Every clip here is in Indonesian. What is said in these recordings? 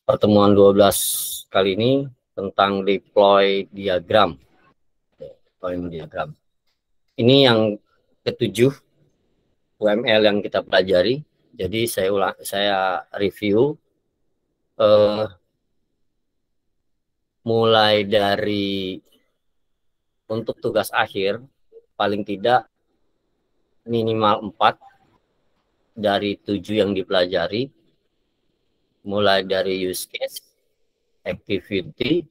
pertemuan 12 kali ini tentang deploy diagram. Ini yang ketujuh UML yang kita pelajari. Jadi saya review mulai dari untuk tugas akhir paling tidak minimal 4 dari 7 yang dipelajari, mulai dari use case, activity,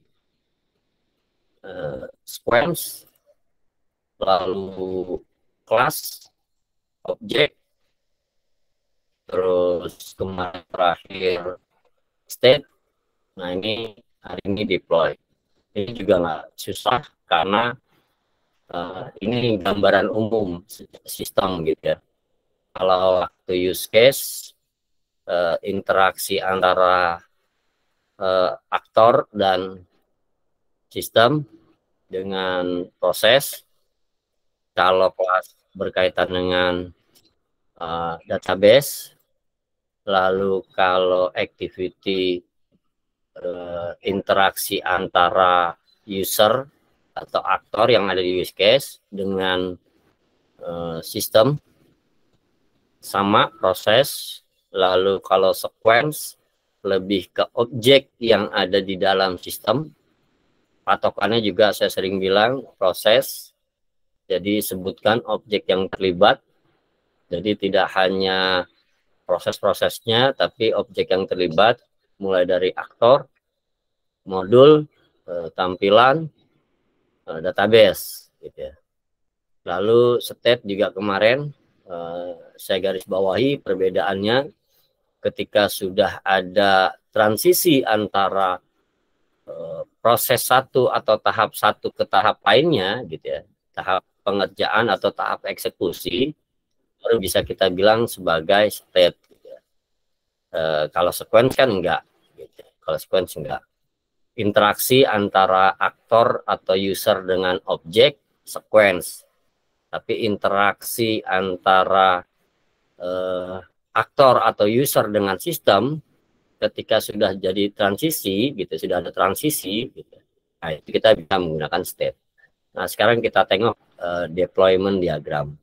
sequence, lalu kelas, objek, terus kemarin terakhir state. Nah, ini hari ini deploy. Ini juga nggak susah karena ini gambaran umum sistem gitu ya. Kalau waktu use case, interaksi antara aktor dan sistem dengan proses. Kalau kelas berkaitan dengan database, lalu kalau activity interaksi antara user atau aktor yang ada di use case dengan sistem sama proses. Lalu kalau sequence lebih ke objek yang ada di dalam sistem. Patokannya juga saya sering bilang proses. Jadi sebutkan objek yang terlibat. Jadi tidak hanya proses-prosesnya, tapi objek yang terlibat mulai dari aktor, modul, tampilan, database gitu ya. Lalu state juga kemarin saya garis bawahi perbedaannya ketika sudah ada transisi antara proses satu atau tahap satu ke tahap lainnya gitu ya, tahap pengerjaan atau tahap eksekusi, baru bisa kita bilang sebagai state gitu ya. Kalau sequence kan enggak gitu. Kalau sequence enggak. Interaksi antara aktor atau user dengan objek sequence, tapi interaksi antara aktor atau user dengan sistem ketika sudah jadi transisi gitu, sudah ada transisi gitu. Nah, itu kita bisa menggunakan state. Nah, sekarang kita tengok deployment diagram.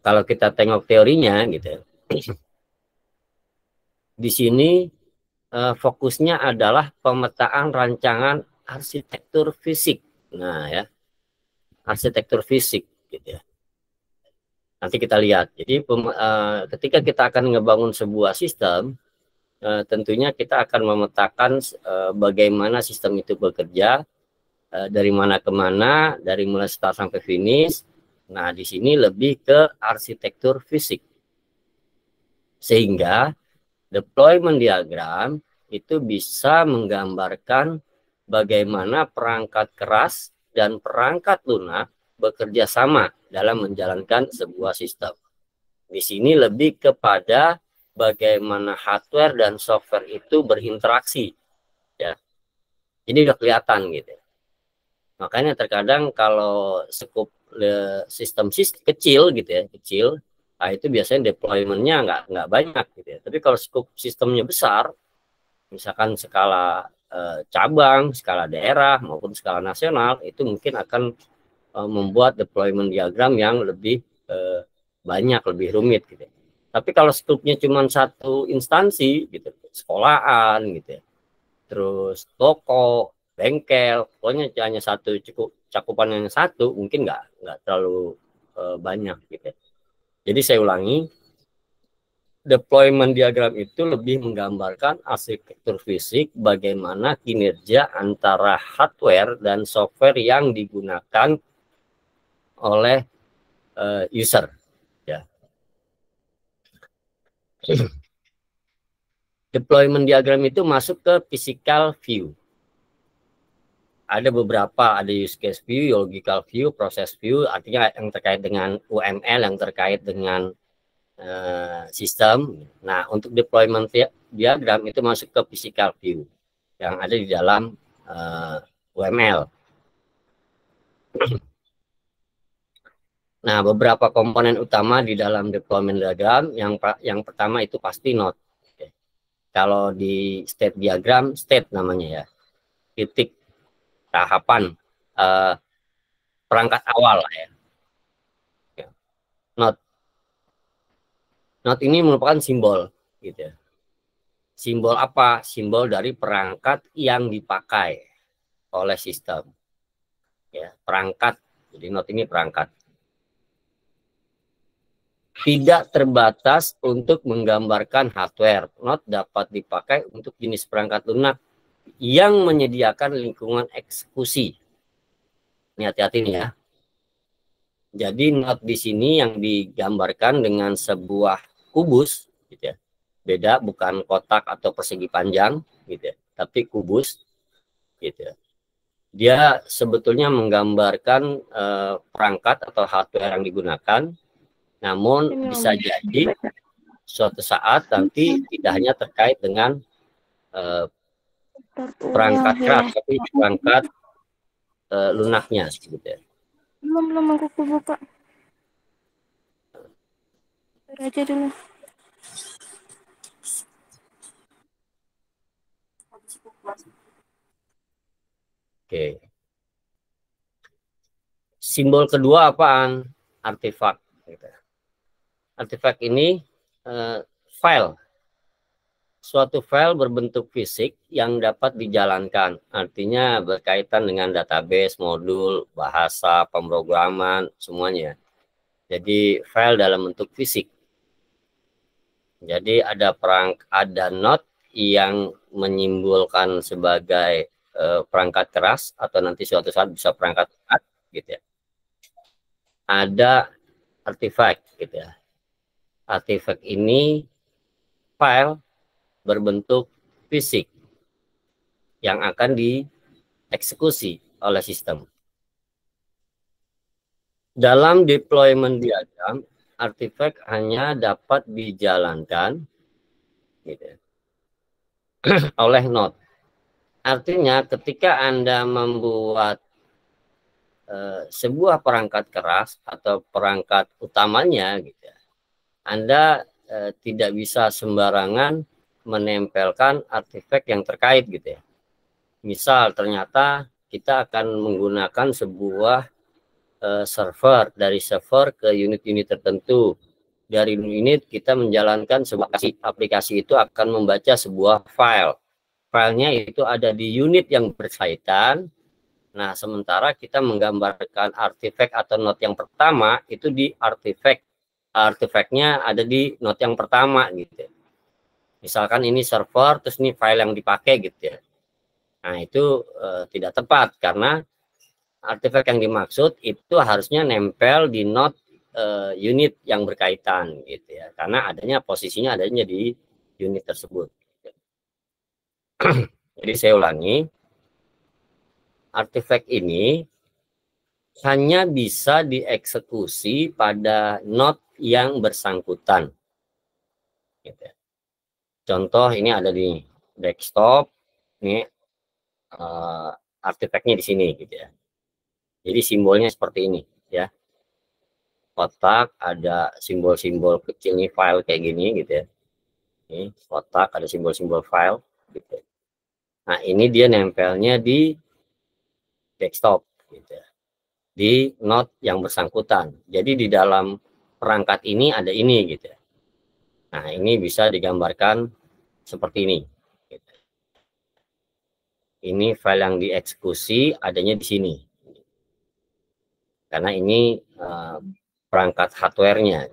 Kalau kita tengok teorinya gitu, di sini fokusnya adalah pemetaan rancangan arsitektur fisik. Nah ya, arsitektur fisik gitu ya. Nanti kita lihat. Jadi ketika kita akan ngebangun sebuah sistem, tentunya kita akan memetakan bagaimana sistem itu bekerja, dari mana ke mana, dari mulai start sampai finish. Nah, di sini lebih ke arsitektur fisik. Sehingga deployment diagram itu bisa menggambarkan bagaimana perangkat keras dan perangkat lunak bekerja sama dalam menjalankan sebuah sistem. Di sini lebih kepada bagaimana hardware dan software itu berinteraksi, ya. Ini udah kelihatan gitu. Makanya terkadang kalau skup sistem kecil gitu ya, kecil, nah itu biasanya deploymentnya nggak banyak gitu ya. Tapi kalau skup sistemnya besar, misalkan skala cabang, skala daerah maupun skala nasional, itu mungkin akan membuat deployment diagram yang lebih banyak, lebih rumit gitu. Tapi kalau skupnya cuma satu instansi gitu, sekolahan gitu ya, terus toko, bengkel, pokoknya hanya satu, cukup cakupan yang satu, mungkin nggak terlalu banyak gitu. Jadi saya ulangi, deployment diagram itu lebih menggambarkan arsitektur fisik bagaimana kinerja antara hardware dan software yang digunakan oleh user. Ya. Deployment diagram itu masuk ke physical view. Ada beberapa, ada use case view, logical view, process view, artinya yang terkait dengan UML, yang terkait dengan sistem. Nah, untuk deployment diagram itu masuk ke physical view yang ada di dalam UML. Nah, beberapa komponen utama di dalam deployment diagram, yang pertama itu pasti node. Kalau di state diagram, state namanya ya, titik tahapan perangkat awal lah ya. Not ini merupakan simbol, gitu ya. Simbol apa? Simbol dari perangkat yang dipakai oleh sistem. Ya, perangkat. Jadi not ini perangkat. Tidak terbatas untuk menggambarkan hardware. Not dapat dipakai untuk jenis perangkat lunak yang menyediakan lingkungan eksekusi. Ini hati-hati nih ya. Jadi not di sini yang digambarkan dengan sebuah kubus, gitu ya. Beda, bukan kotak atau persegi panjang, gitu ya, tapi kubus, gitu ya. Dia sebetulnya menggambarkan perangkat atau hardware yang digunakan. Namun bisa jadi suatu saat nanti tidak hanya terkait dengan perangkat keras, tapi perangkat lunaknya, gitu ya. Belum aku buka. Aja dulu. Oke. Simbol kedua apaan? Artefak. Gitu. Artefak ini file. Suatu file berbentuk fisik yang dapat dijalankan. Artinya berkaitan dengan database, modul, bahasa, pemrograman, semuanya. Jadi file dalam bentuk fisik. Jadi ada not yang menyimbolkan sebagai perangkat keras atau nanti suatu saat bisa perangkat berat, gitu ya. Ada artifact, gitu ya. Artifact ini file berbentuk fisik yang akan dieksekusi oleh sistem. Dalam deployment diagram, artifact hanya dapat dijalankan, gitu, oleh node. Artinya ketika Anda membuat sebuah perangkat keras atau perangkat utamanya, gitu, Anda tidak bisa sembarangan menempelkan artefak yang terkait, gitu ya. Misal ternyata kita akan menggunakan sebuah server, dari server ke unit-unit tertentu. Dari unit kita menjalankan sebuah aplikasi itu akan membaca sebuah file. Filenya itu ada di unit yang berkaitan. Nah, sementara kita menggambarkan artefak atau not yang pertama itu di artefak. Artefaknya ada di not yang pertama, gitu. Misalkan ini server, terus ini file yang dipakai, gitu ya. Nah, itu tidak tepat karena artefak yang dimaksud itu harusnya nempel di not unit yang berkaitan, gitu ya. Karena adanya posisinya adanya di unit tersebut. Jadi saya ulangi, artefak ini hanya bisa dieksekusi pada not yang bersangkutan. Gitu ya. Contoh ini ada di desktop, ini artefaknya di sini, gitu ya. Jadi simbolnya seperti ini, ya. Kotak, ada simbol-simbol kecil nih, file kayak gini, gitu ya. Ini kotak, ada simbol-simbol file, gitu. Nah, ini dia nempelnya di desktop, gitu ya, di not yang bersangkutan. Jadi di dalam perangkat ini ada ini, gitu ya. Nah, ini bisa digambarkan seperti ini. Gitu. Ini file yang dieksekusi adanya di sini. Karena ini perangkat hardware-nya.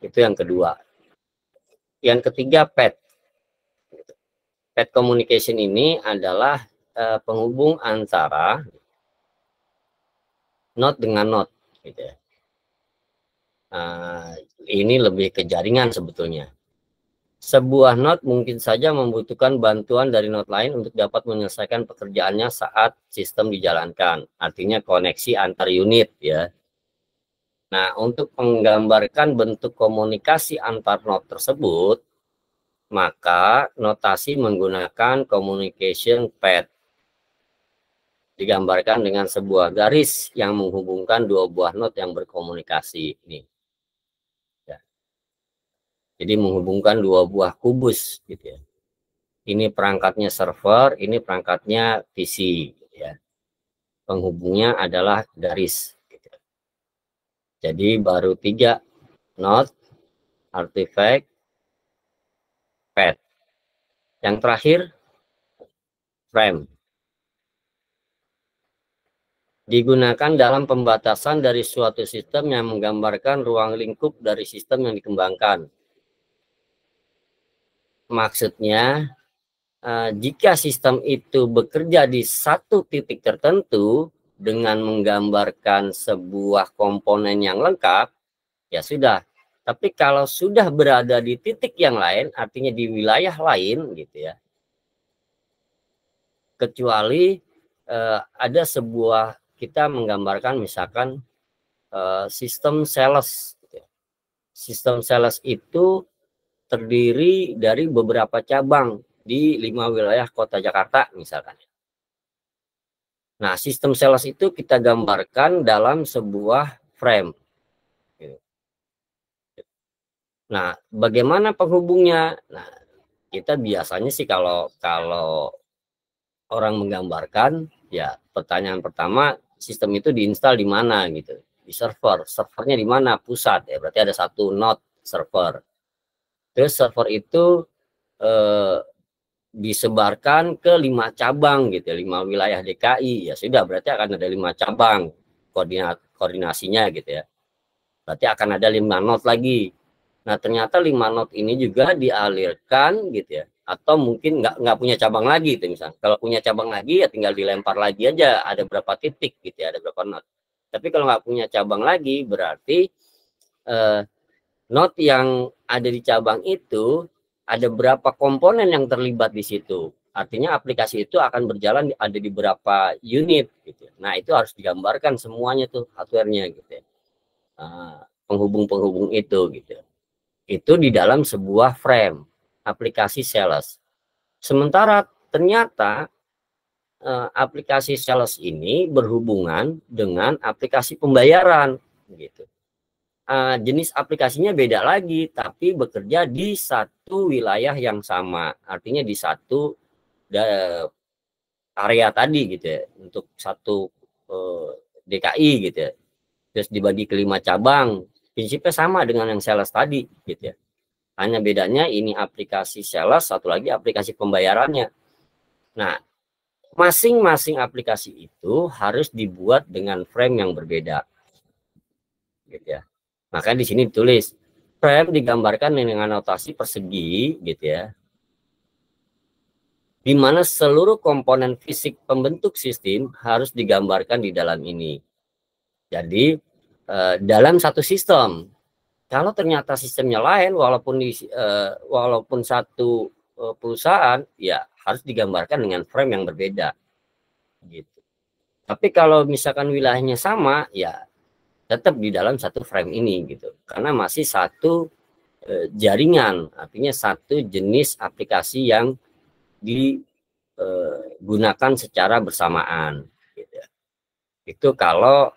Itu yang kedua. Yang ketiga, PET. PET communication ini adalah penghubung antara node dengan node, gitu ya. Ini lebih ke jaringan sebetulnya. Sebuah node mungkin saja membutuhkan bantuan dari node lain untuk dapat menyelesaikan pekerjaannya saat sistem dijalankan. Artinya koneksi antar unit, ya. Nah, untuk menggambarkan bentuk komunikasi antar node tersebut, maka notasi menggunakan communication path. Digambarkan dengan sebuah garis yang menghubungkan dua buah node yang berkomunikasi. Ini. Ya. Jadi menghubungkan dua buah kubus gitu ya. Ini perangkatnya server, ini perangkatnya PC gitu ya. Penghubungnya adalah garis gitu. Jadi baru 3 node, artifact, path. Yang terakhir frame. Digunakan dalam pembatasan dari suatu sistem yang menggambarkan ruang lingkup dari sistem yang dikembangkan. Maksudnya, jika sistem itu bekerja di satu titik tertentu dengan menggambarkan sebuah komponen yang lengkap, ya sudah. Tapi kalau sudah berada di titik yang lain, artinya di wilayah lain, gitu ya. Kecuali ada sebuah, kita menggambarkan misalkan sistem sales. Sistem sales itu terdiri dari beberapa cabang di 5 wilayah kota Jakarta misalkan. Nah, sistem sales itu kita gambarkan dalam sebuah frame. Nah, bagaimana penghubungnya? Nah, kita biasanya sih kalau orang menggambarkan, ya pertanyaan pertama, sistem itu diinstal di mana gitu. Di server. Servernya di mana? Pusat ya. Berarti ada satu node server. Terus server itu disebarkan ke 5 cabang gitu, 5 wilayah DKI. Ya sudah, berarti akan ada 5 cabang koordinasinya gitu ya. Berarti akan ada 5 node lagi. Nah, ternyata 5 node ini juga dialirkan gitu ya. Atau mungkin nggak punya cabang lagi gitu misalnya. Kalau punya cabang lagi ya tinggal dilempar lagi aja, ada berapa titik gitu ya, ada berapa node. Tapi kalau nggak punya cabang lagi berarti node yang ada di cabang itu ada berapa komponen yang terlibat di situ. Artinya aplikasi itu akan berjalan ada di berapa unit gitu. Nah, itu harus digambarkan semuanya tuh hardware-nya gitu ya. Penghubung-penghubung itu gitu. Itu di dalam sebuah frame aplikasi sales. Sementara ternyata aplikasi sales ini berhubungan dengan aplikasi pembayaran gitu. Jenis aplikasinya beda lagi, tapi bekerja di satu wilayah yang sama. Artinya di satu area tadi gitu ya, untuk satu DKI gitu ya. Terus dibagi ke 5 cabang, prinsipnya sama dengan yang sales tadi gitu ya. Hanya bedanya ini aplikasi sales, satu lagi aplikasi pembayarannya. Nah, masing-masing aplikasi itu harus dibuat dengan frame yang berbeda gitu ya. Maka di sini ditulis frame digambarkan dengan notasi persegi gitu ya, di mana seluruh komponen fisik pembentuk sistem harus digambarkan di dalam ini. Jadi dalam satu sistem, kalau ternyata sistemnya lain walaupun satu perusahaan, ya harus digambarkan dengan frame yang berbeda gitu. Tapi kalau misalkan wilayahnya sama, ya tetap di dalam satu frame ini gitu, karena masih satu jaringan, artinya satu jenis aplikasi yang digunakan secara bersamaan gitu. Itu kalau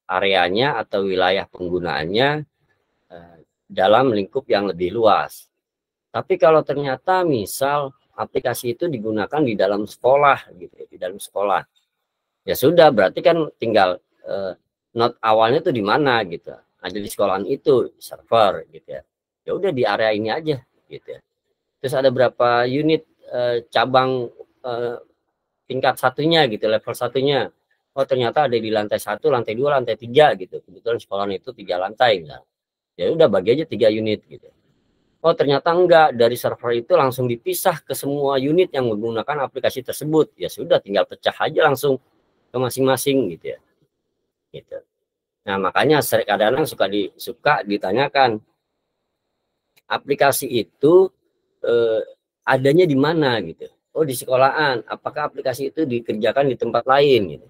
areanya atau wilayah penggunaannya dalam lingkup yang lebih luas. Tapi kalau ternyata misal aplikasi itu digunakan di dalam sekolah gitu, di dalam sekolah, ya sudah, berarti kan tinggal node awalnya tuh di mana gitu, ada di sekolahan itu server gitu ya. Ya udah di area ini aja gitu ya. Terus ada berapa unit cabang tingkat satunya gitu, level satunya. Oh, ternyata ada di lantai 1, lantai 2, lantai 3 gitu. Kebetulan sekolahan itu 3 lantai misalnya. Ya udah bagi aja 3 unit gitu. Oh, ternyata enggak, dari server itu langsung dipisah ke semua unit yang menggunakan aplikasi tersebut. Ya sudah, tinggal pecah aja langsung ke masing-masing gitu ya. Gitu. Nah, makanya kadang-kadang suka ditanyakan, aplikasi itu adanya di mana gitu. Oh, di sekolahan. Apakah aplikasi itu dikerjakan di tempat lain gitu.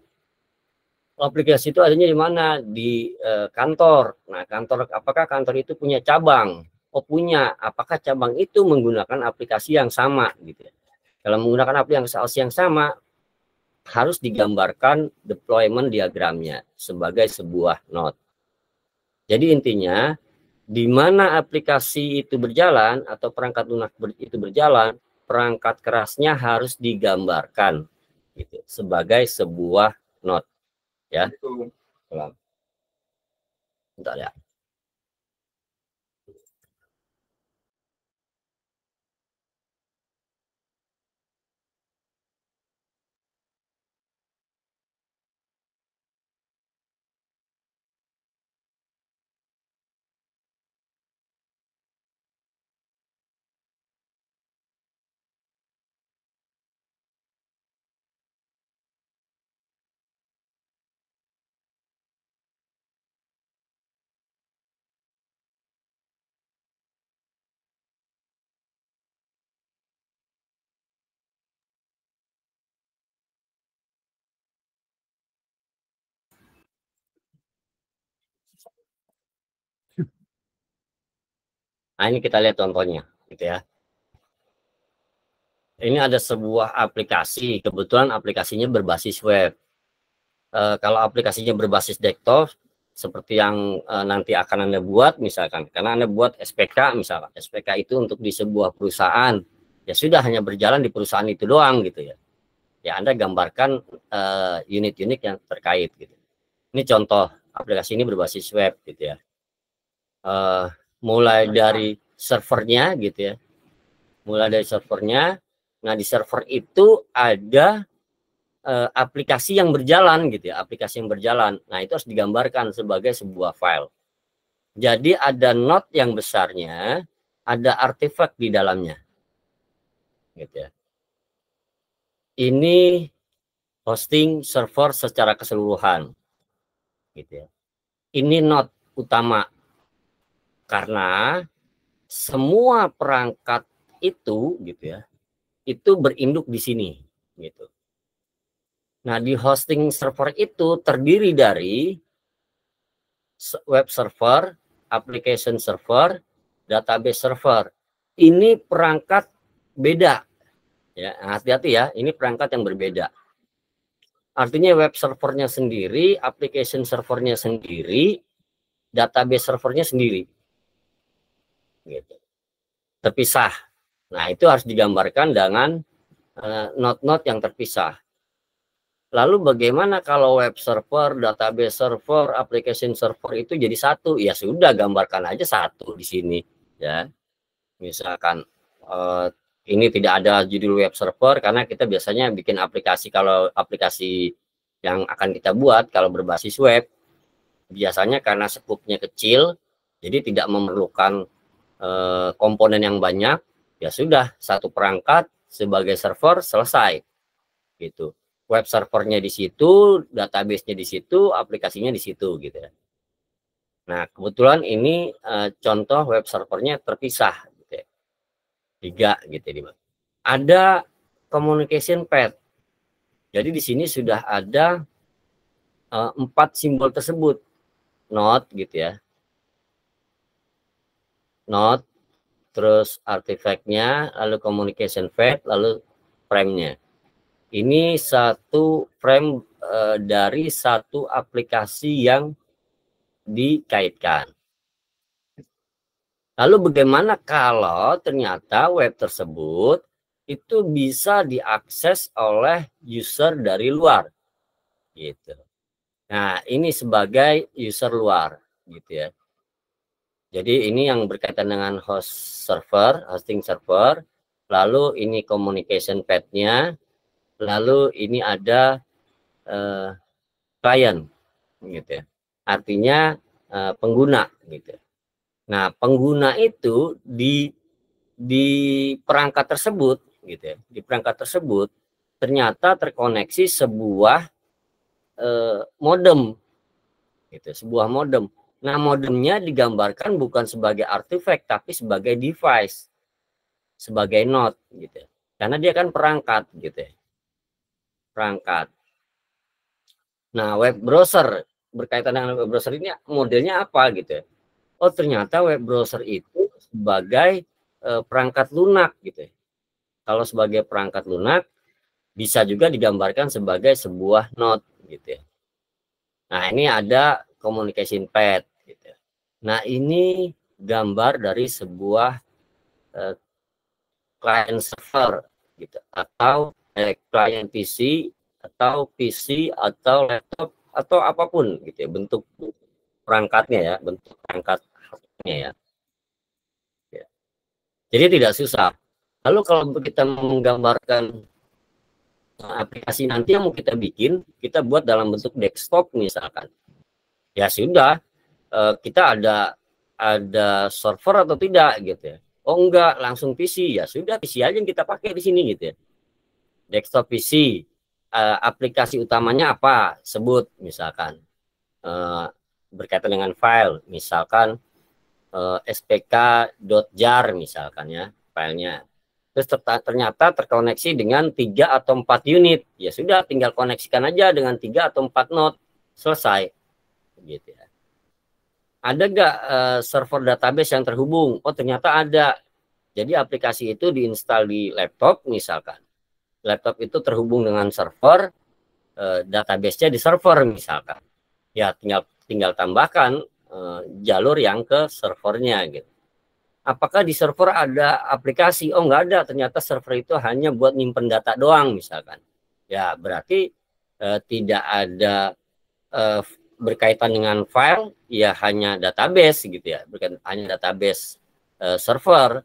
Aplikasi itu adanya di mana? Di kantor. Nah, apakah kantor itu punya cabang? Oh, punya. Apakah cabang itu menggunakan aplikasi yang sama gitu. Kalau menggunakan aplikasi yang sama, harus digambarkan deployment diagramnya sebagai sebuah node. Jadi intinya Di mana aplikasi itu berjalan atau perangkat lunak itu berjalan, perangkat kerasnya harus digambarkan gitu sebagai sebuah node ya. Bentar ya. Nah, ini kita lihat contohnya gitu ya. Ini ada sebuah aplikasi, kebetulan aplikasinya berbasis web. Kalau aplikasinya berbasis desktop, seperti yang nanti akan Anda buat, misalkan, karena Anda buat SPK, misalkan, SPK itu untuk di sebuah perusahaan, ya sudah hanya berjalan di perusahaan itu doang gitu ya. Ya Anda gambarkan unit-unit yang terkait gitu. Ini contoh aplikasi ini berbasis web gitu ya. Mulai dari servernya gitu ya. Mulai dari servernya. Nah, di server itu ada aplikasi yang berjalan gitu ya, aplikasi yang berjalan. Nah, itu harus digambarkan sebagai sebuah file. Jadi ada node yang besarnya, ada artefak di dalamnya. Gitu ya. Ini hosting server secara keseluruhan. Gitu ya. Ini node utama karena semua perangkat itu gitu ya, itu berinduk di sini gitu. Nah, di hosting server itu terdiri dari web server, application server, database server. Ini perangkat beda ya. Hati-hati ya, ini perangkat yang berbeda. Artinya web servernya sendiri, application servernya sendiri, database servernya sendiri. Gitu. Terpisah. Nah, itu harus digambarkan dengan node-node yang terpisah. Lalu bagaimana kalau web server, database server, application server itu jadi satu? Ya sudah, gambarkan aja satu di sini ya. Misalkan ini tidak ada judul web server karena kita biasanya bikin aplikasi, kalau aplikasi yang akan kita buat kalau berbasis web biasanya karena skupnya kecil jadi tidak memerlukan komponen yang banyak, ya sudah satu perangkat sebagai server selesai gitu. Web servernya di situ, database-nya di situ, aplikasinya di situ gitu ya. Nah, kebetulan ini contoh web servernya terpisah gitu ya. 3 gitu ya. Ada communication path. Jadi di sini sudah ada 4 simbol tersebut. Node gitu ya. Node, terus artifactnya, lalu communication path, lalu frame-nya. Ini satu frame dari satu aplikasi yang dikaitkan. Lalu bagaimana kalau ternyata web tersebut itu bisa diakses oleh user dari luar gitu. Nah, ini sebagai user luar gitu ya. Jadi ini yang berkaitan dengan host server, hosting server, lalu ini communication path-nya, lalu ini ada client gitu ya. Artinya pengguna gitu. Nah, pengguna itu di perangkat tersebut gitu ya. Di perangkat tersebut ternyata terkoneksi sebuah modem gitu, sebuah modem. Nah, modemnya digambarkan bukan sebagai artifact tapi sebagai device, sebagai node gitu. Karena dia kan perangkat gitu ya. Perangkat. Nah, web browser berkaitan dengan web browser ini modelnya apa gitu ya. Oh, ternyata web browser itu sebagai perangkat lunak gitu ya. Kalau sebagai perangkat lunak bisa juga digambarkan sebagai sebuah node gitu ya. Nah, ini ada communication path gitu. Nah, ini gambar dari sebuah client server gitu, atau client PC atau PC atau laptop atau apapun gitu ya, bentuk perangkatnya ya, bentuk perangkatnya ya. Jadi tidak susah. Lalu kalau kita menggambarkan aplikasi nanti yang mau kita bikin, kita buat dalam bentuk desktop misalkan. Ya sudah, kita ada server atau tidak gitu ya. Oh enggak, langsung PC. Ya sudah, PC aja yang kita pakai di sini gitu ya. Desktop PC, aplikasi utamanya apa? Sebut misalkan. Berkaitan dengan file, misalkan spk.jar misalkan ya, filenya. Terus ternyata terkoneksi dengan 3 atau 4 unit. Ya sudah, tinggal koneksikan aja dengan 3 atau 4 node. Selesai. Gitu ya. Ada nggak server database yang terhubung? Oh ternyata ada. Jadi aplikasi itu diinstal di laptop misalkan. Laptop itu terhubung dengan server, database-nya di server misalkan. Ya tinggal tambahkan jalur yang ke servernya gitu. Apakah di server ada aplikasi? Oh nggak ada, ternyata server itu hanya buat nyimpen data doang misalkan. Ya berarti tidak ada berkaitan dengan file, ya hanya database gitu ya, hanya database server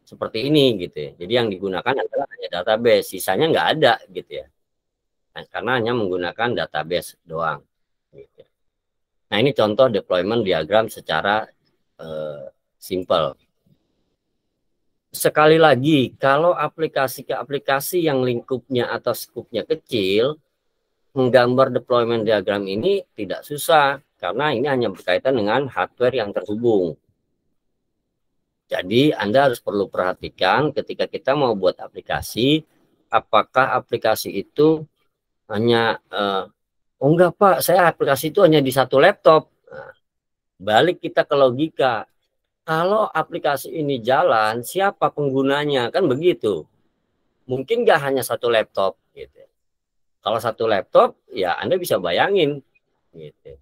seperti ini gitu ya. Jadi yang digunakan adalah hanya database, sisanya nggak ada gitu ya. Nah, karena hanya menggunakan database doang. Gitu. Nah ini contoh deployment diagram secara simple. Sekali lagi, kalau aplikasi ke aplikasi yang lingkupnya atau skupnya kecil, menggambar deployment diagram ini tidak susah, karena ini hanya berkaitan dengan hardware yang terhubung. Jadi Anda harus perlu perhatikan ketika kita mau buat aplikasi, apakah aplikasi itu hanya, oh enggak Pak, saya aplikasi itu hanya di satu laptop. Nah, balik kita ke logika. Kalau aplikasi ini jalan, siapa penggunanya? Kan begitu. Mungkin nggak hanya satu laptop. Gitu. Kalau satu laptop, ya Anda bisa bayangin. Gitu.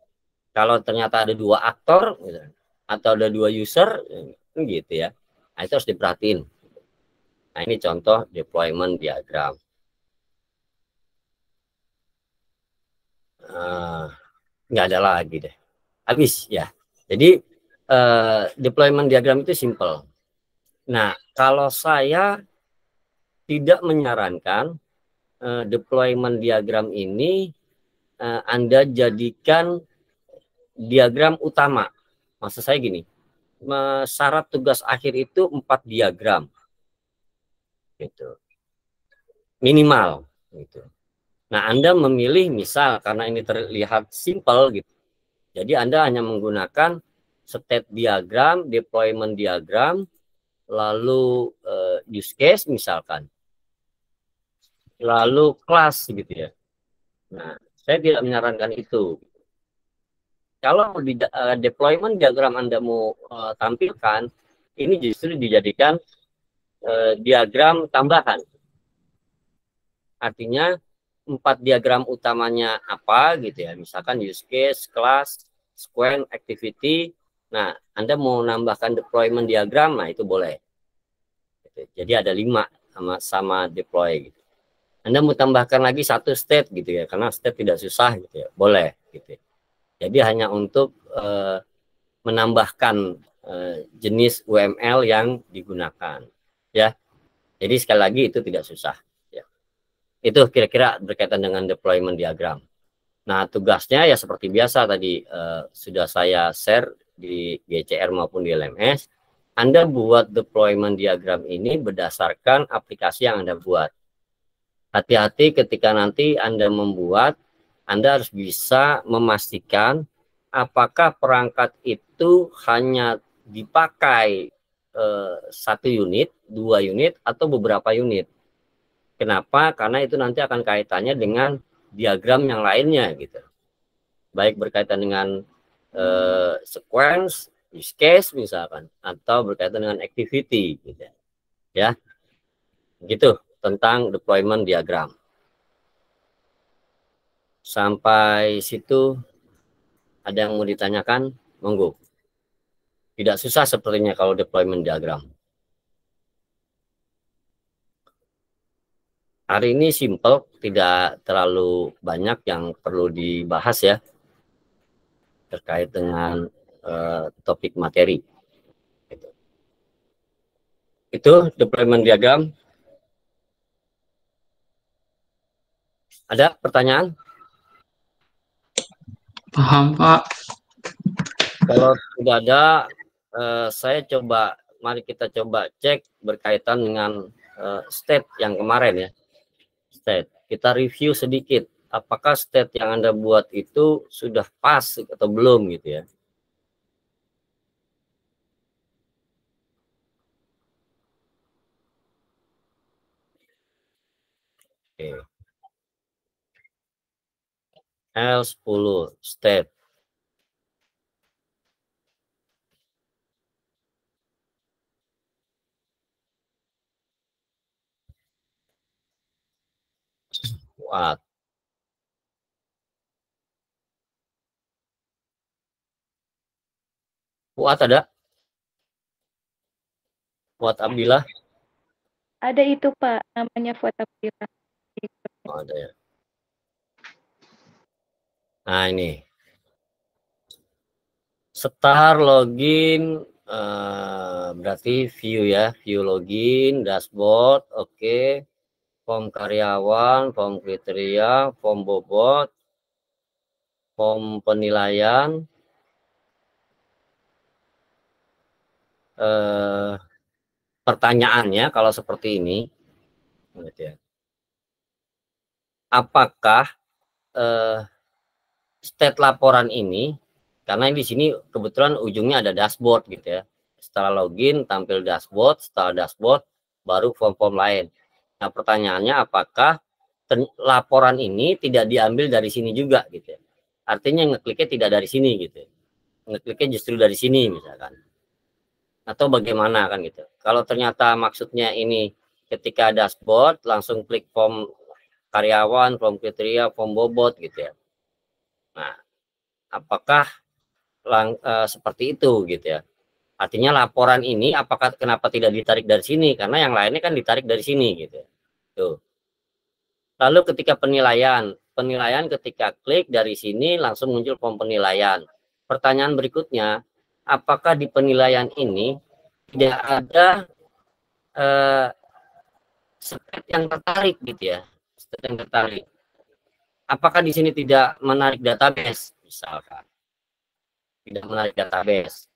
Kalau ternyata ada 2 aktor, gitu, atau ada 2 user, gitu ya. Nah, itu harus diperhatiin. Nah, ini contoh deployment diagram. Nggak ada lagi deh. Habis ya. Jadi, deployment diagram itu simple. Nah, kalau saya tidak menyarankan deployment diagram ini Anda jadikan diagram utama. Maksud saya gini, syarat tugas akhir itu 4 diagram. Gitu. Minimal. Gitu. Nah, Anda memilih misal karena ini terlihat simple gitu. Jadi Anda hanya menggunakan state diagram, deployment diagram, lalu use case misalkan, lalu kelas gitu ya. Nah, saya tidak menyarankan itu. Kalau di deployment diagram Anda mau tampilkan, ini justru dijadikan diagram tambahan. Artinya 4 diagram utamanya apa gitu ya. Misalkan use case, class, sequence, activity. Nah, Anda mau nambahkan deployment diagram, nah itu boleh. Jadi ada 5 sama deploy gitu. Anda mau tambahkan lagi 1 state gitu ya, karena state tidak susah gitu ya, boleh gitu. Jadi hanya untuk menambahkan jenis UML yang digunakan ya. Jadi sekali lagi itu tidak susah ya. Itu kira-kira berkaitan dengan deployment diagram. Nah, tugasnya ya seperti biasa tadi sudah saya share di GCR maupun di LMS. Anda buat deployment diagram ini berdasarkan aplikasi yang Anda buat. Hati-hati ketika nanti Anda membuat, Anda harus bisa memastikan apakah perangkat itu hanya dipakai 1 unit, 2 unit, atau beberapa unit. Kenapa? Karena itu nanti akan kaitannya dengan diagram yang lainnya gitu. Baik berkaitan dengan sequence, use case misalkan, atau berkaitan dengan activity gitu. Ya. Gitu tentang deployment diagram. Sampai situ ada yang mau ditanyakan? Monggo. Tidak susah sepertinya kalau deployment diagram. Hari ini simple, tidak terlalu banyak yang perlu dibahas ya terkait dengan topik materi. Itu deployment diagram. Ada pertanyaan? Paham, Pak. Kalau tidak ada, mari kita coba cek berkaitan dengan state yang kemarin ya. State. Kita review sedikit. Apakah state yang Anda buat itu sudah pas atau belum gitu ya. Oke. L10 state. What? What ada? What Abdillah? Ada itu Pak, namanya foto Abdillah. Oh, ada ya. Nah ini. Start login berarti view ya, view login, dashboard, oke. Form karyawan, form kriteria, form bobot, form penilaian, pertanyaannya kalau seperti ini, apakah state laporan ini, karena di sini kebetulan ujungnya ada dashboard gitu ya. Setelah login tampil dashboard, setelah dashboard baru form-form lain. Nah pertanyaannya apakah laporan ini tidak diambil dari sini juga gitu ya. Artinya ngekliknya tidak dari sini gitu. Ngekliknya justru dari sini misalkan. Atau bagaimana kan gitu. Kalau ternyata maksudnya ini ketika dashboard langsung klik form karyawan, form kriteria, form bobot gitu ya. Nah, apakah seperti itu gitu ya. Artinya laporan ini apakah kenapa tidak ditarik dari sini? Karena yang lainnya kan ditarik dari sini gitu. Tuh. Lalu ketika penilaian ketika klik dari sini langsung muncul form penilaian. Pertanyaan berikutnya, apakah di penilaian ini tidak ada state yang tertarik gitu ya? State yang tertarik. Apakah di sini tidak menarik database misalkan? Tidak menarik database.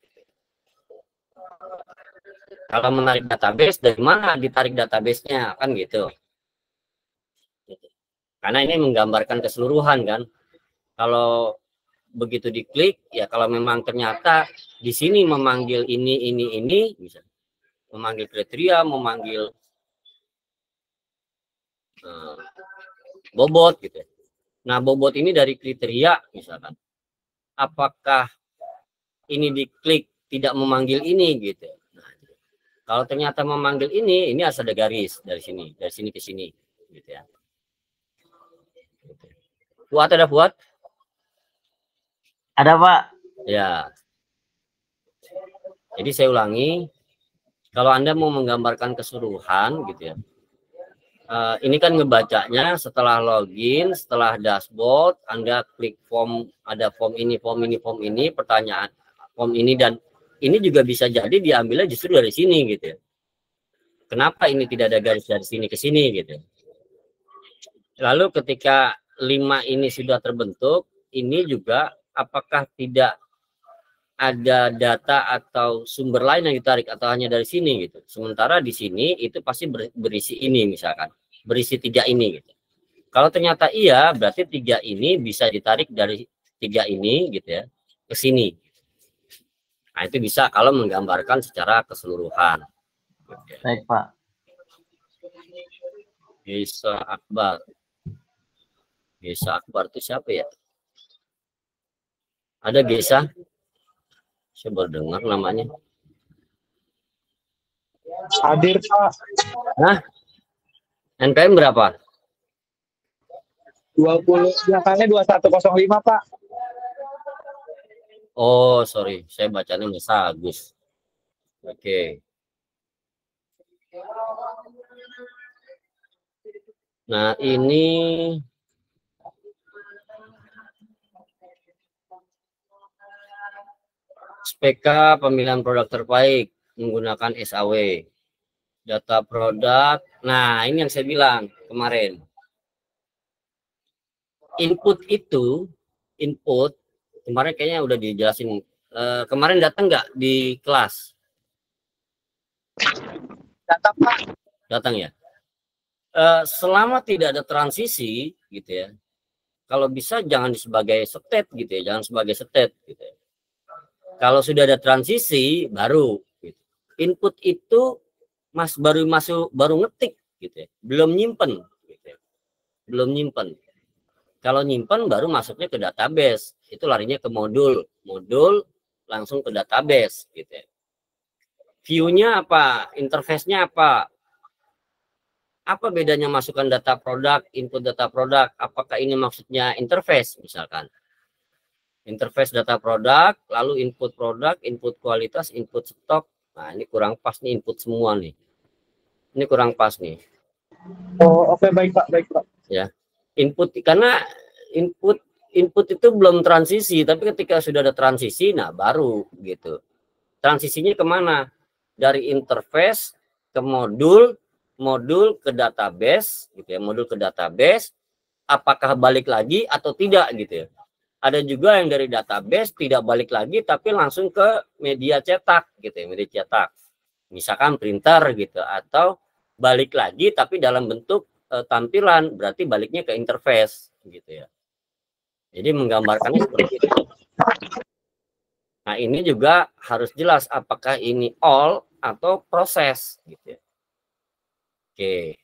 Kalau menarik database, dari mana ditarik database-nya kan gitu. Karena ini menggambarkan keseluruhan kan. Kalau begitu diklik ya, kalau memang ternyata di sini memanggil ini bisa memanggil kriteria, memanggil bobot gitu. Nah, bobot ini dari kriteria misalkan. Apakah ini diklik tidak memanggil ini gitu. Nah, kalau ternyata memanggil ini harus ada garis dari sini ke sini gitu ya. Buat ada buat? Ada Pak. Ya. Jadi saya ulangi, kalau Anda mau menggambarkan keseluruhan gitu ya. Ini kan ngebacanya setelah login, setelah dashboard, Anda klik form, ada form ini, pertanyaan form ini, dan ini juga bisa jadi diambilnya justru dari sini gitu ya. Kenapa ini tidak ada garis dari sini ke sini gitu. Lalu ketika 5 ini sudah terbentuk, ini juga apakah tidak ada data atau sumber lain yang ditarik atau hanya dari sini gitu. Sementara di sini itu pasti berisi ini misalkan, berisi 3 ini gitu. Kalau ternyata iya, berarti 3 ini bisa ditarik dari 3 ini gitu ya ke sini. Nah, itu bisa kalau menggambarkan secara keseluruhan. Baik, Pak. Gesa Akbar. Gesa Akbar itu siapa ya? Ada Gesa? Saya baru dengar namanya. Hadir, Pak. Nah, NPM berapa? 20, belakangnya 2105, Pak. Oh, sorry. Saya bacanya Mas Agus. Oke. Nah, ini SPK pemilihan produk terbaik menggunakan SAW. Data produk. Nah, ini yang saya bilang kemarin. Input itu, input, kemarin kayaknya udah dijelasin. Kemarin datang nggak di kelas? Datang Pak. Datang ya? Selama tidak ada transisi, gitu ya, kalau bisa jangan sebagai state gitu ya, jangan sebagai state gitu ya. Kalau sudah ada transisi baru gitu. Input itu baru masuk, baru ngetik gitu ya, belum nyimpen gitu ya. Belum nyimpen. Kalau nyimpen baru masuknya ke database, itu larinya ke modul langsung ke database gitu ya. View-nya apa, interface-nya apa? Apa bedanya masukkan data produk, input data produk? Apakah ini maksudnya interface misalkan? Interface data produk, lalu input produk, input kualitas, input stok. Nah, ini kurang pas nih input semua nih. Ini kurang pas nih. Oh, oke, baik Pak, baik Pak. Ya. Input, karena input itu belum transisi, tapi ketika sudah ada transisi, nah baru gitu. Transisinya kemana? Dari interface ke modul ke database, gitu ya. Modul ke database, apakah balik lagi atau tidak gitu ya. Ada juga yang dari database tidak balik lagi tapi langsung ke media cetak gitu ya, media cetak. Misalkan printer gitu, atau balik lagi tapi dalam bentuk tampilan, berarti baliknya ke interface gitu ya. Jadi menggambarkannya seperti itu. Nah, ini juga harus jelas apakah ini all atau proses gitu ya. Oke.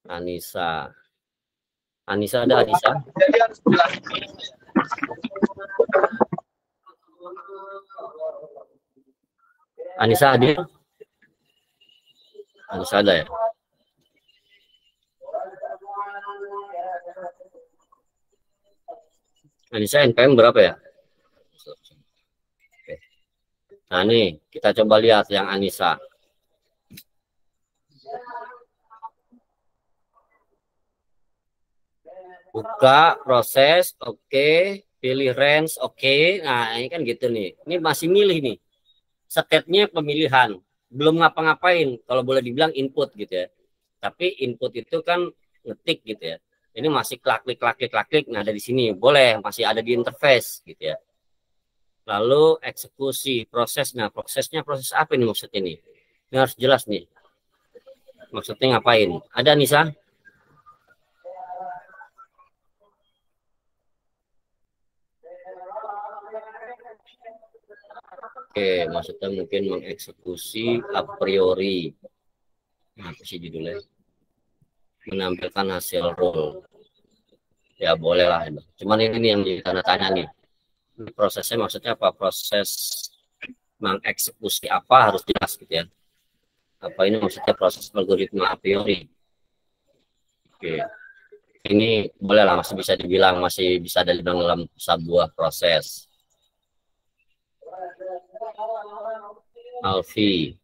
Anissa ada Anissa? Jadi harus jelas. Anissa hadir? Anissa ada ya? Anissa NPM berapa ya? Nah, nih kita coba lihat yang Anissa. Buka proses, oke. Pilih range, oke. Nah, ini kan gitu nih. Ini masih milih nih. State-nya pemilihan. Belum ngapa-ngapain. Kalau boleh dibilang input gitu ya. Tapi input itu kan ngetik gitu ya. Ini masih klik. Nah, dari sini boleh, masih ada di interface gitu ya. Lalu eksekusi, proses. Nah, prosesnya proses apa ini maksudnya nih? Ini harus jelas nih. Maksudnya ngapain? Ada Nisa? Oke, maksudnya mungkin mengeksekusi a priori. Nah, apa sih judulnya? Menampilkan hasil roll. Ya boleh lah. Cuman ini yang jadi tanda tanya nih. Prosesnya maksudnya apa? Proses mengeksekusi apa harus jelas gitu ya. Apa ini maksudnya proses algoritma a priori? Oke. Ini boleh lah, masih bisa dibilang dalam sebuah proses. Alfi.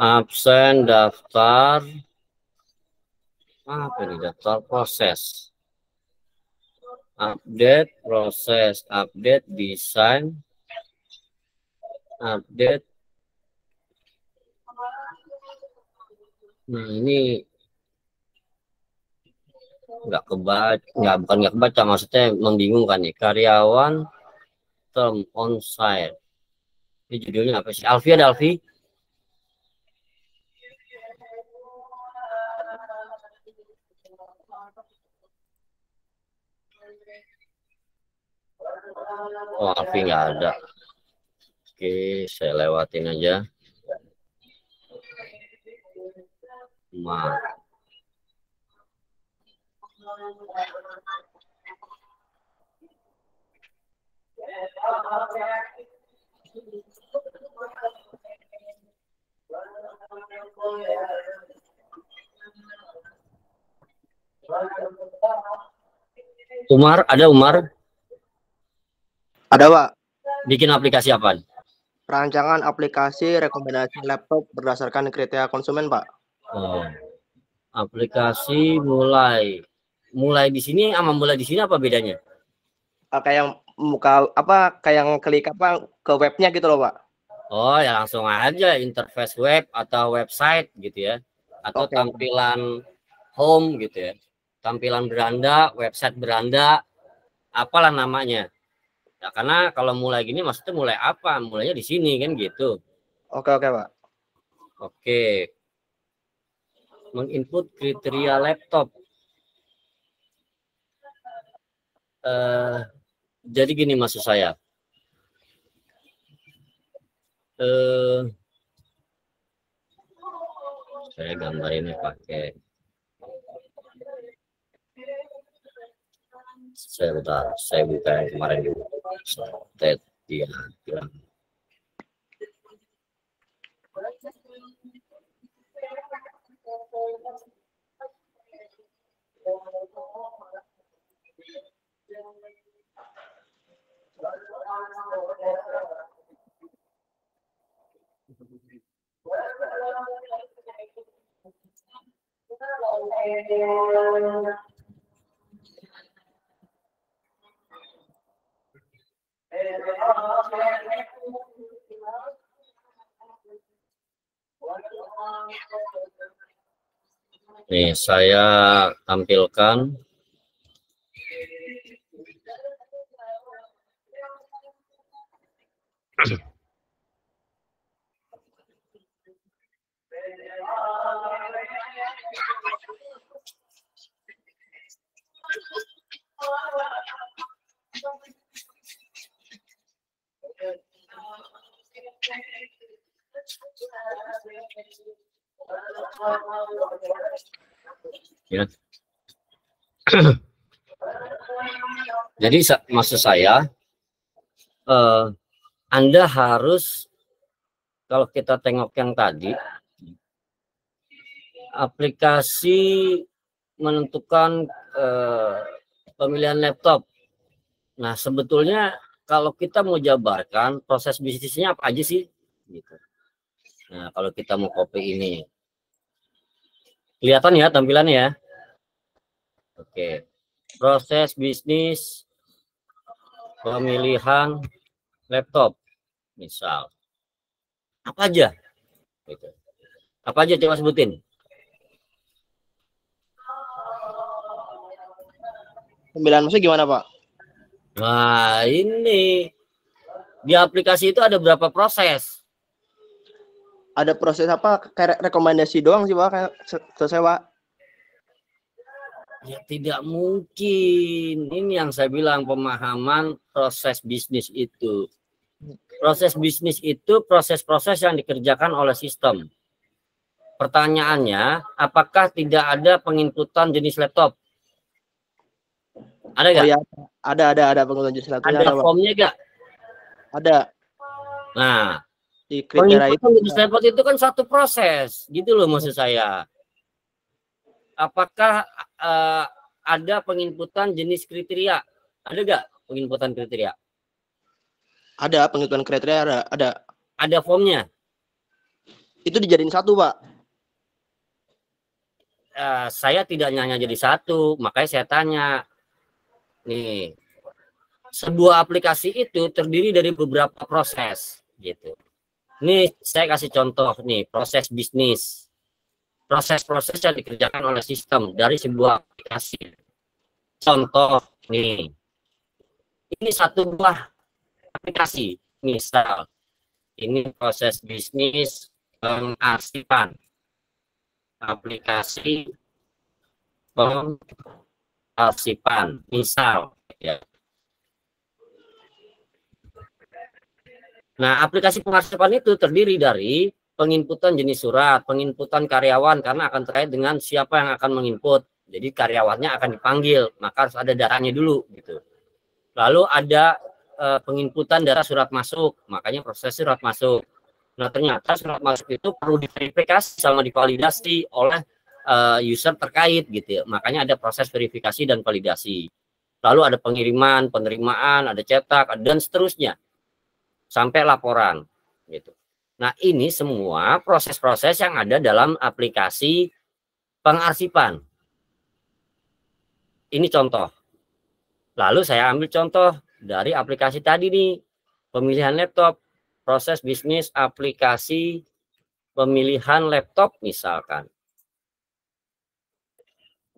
Absen daftar apa ini, daftar proses, update proses, update desain, update. Nah, ini bukan nggak kebaca, maksudnya membingungkan nih. Karyawan term on site, ini judulnya apa sih? Alfi, ada Alfi? Oh, Alfi nggak ada. Oke, saya lewatin aja. Umar, ada Umar? Ada, Pak. Bikin aplikasi apa? Rancangan aplikasi rekomendasi laptop berdasarkan kriteria konsumen, Pak. Oh, aplikasi mulai di sini sama mulai di sini apa bedanya? Kayak muka apa, kayak yang klik apa ke webnya gitu loh, Pak. Oh, ya langsung aja interface web atau website gitu ya. Atau Oke. tampilan home gitu ya. Tampilan beranda, website beranda, apalah namanya. Ya, karena kalau mulai gini maksudnya mulai apa? Mulainya di sini kan gitu. Oke, Pak. Oke. Menginput kriteria laptop. Jadi gini maksud saya. Saya gambar ini pakai. Saya buka yang kemarin dulu. Diagram. Nih, saya tampilkan ya. Jadi maksud saya Anda harus, kalau kita tengok yang tadi, aplikasi menentukan pemilihan laptop. Nah, sebetulnya kalau kita mau jabarkan proses bisnisnya apa aja sih gitu. Nah, kalau kita mau copy ini, kelihatan ya tampilannya ya. Oke, proses bisnis pemilihan laptop, misal apa aja? Gitu. Apa aja coba sebutin? Pemilihan maksudnya gimana, Pak? Nah, ini di aplikasi itu ada berapa proses? Ada proses apa? Kayak rekomendasi doang sih, Pak. Kayak selesai, Pak. Ya tidak mungkin. Ini yang saya bilang, pemahaman proses bisnis itu. Proses bisnis itu proses-proses yang dikerjakan oleh sistem. Pertanyaannya, apakah tidak ada penginputan jenis laptop? Ada nggak? Oh ya, ada penginputan jenis laptop. Ada formnya nggak? Ada. Nah, Di kriteria itu penginputan jenis laptop itu kan satu proses, gitu loh maksud saya. Apakah ada penginputan jenis kriteria? Ada nggak penginputan kriteria? ada penginputan kriteria, ada. Ada formnya? Itu dijadiin satu, Pak. Saya tidak nanya jadi satu, makanya saya tanya. Nih, sebuah aplikasi itu terdiri dari beberapa proses, gitu. Nih, saya kasih contoh nih, proses bisnis. Proses-proses yang dikerjakan oleh sistem dari sebuah aplikasi. Contoh nih, ini satu buah aplikasi, misal ini proses bisnis pengarsipan, aplikasi pengarsipan, misal ya. Nah, aplikasi pengarsipan itu terdiri dari penginputan jenis surat, penginputan karyawan karena akan terkait dengan siapa yang akan menginput. Jadi karyawannya akan dipanggil, maka harus ada datanya dulu gitu. Lalu ada penginputan data surat masuk, makanya proses surat masuk. Nah, ternyata surat masuk itu perlu diverifikasi sama divalidasi oleh user terkait gitu ya. Makanya ada proses verifikasi dan validasi. Lalu ada pengiriman, penerimaan, ada cetak, dan seterusnya sampai laporan gitu. Nah, ini semua proses-proses yang ada dalam aplikasi pengarsipan. Ini contoh. Lalu saya ambil contoh dari aplikasi tadi nih, pemilihan laptop, proses bisnis aplikasi pemilihan laptop misalkan.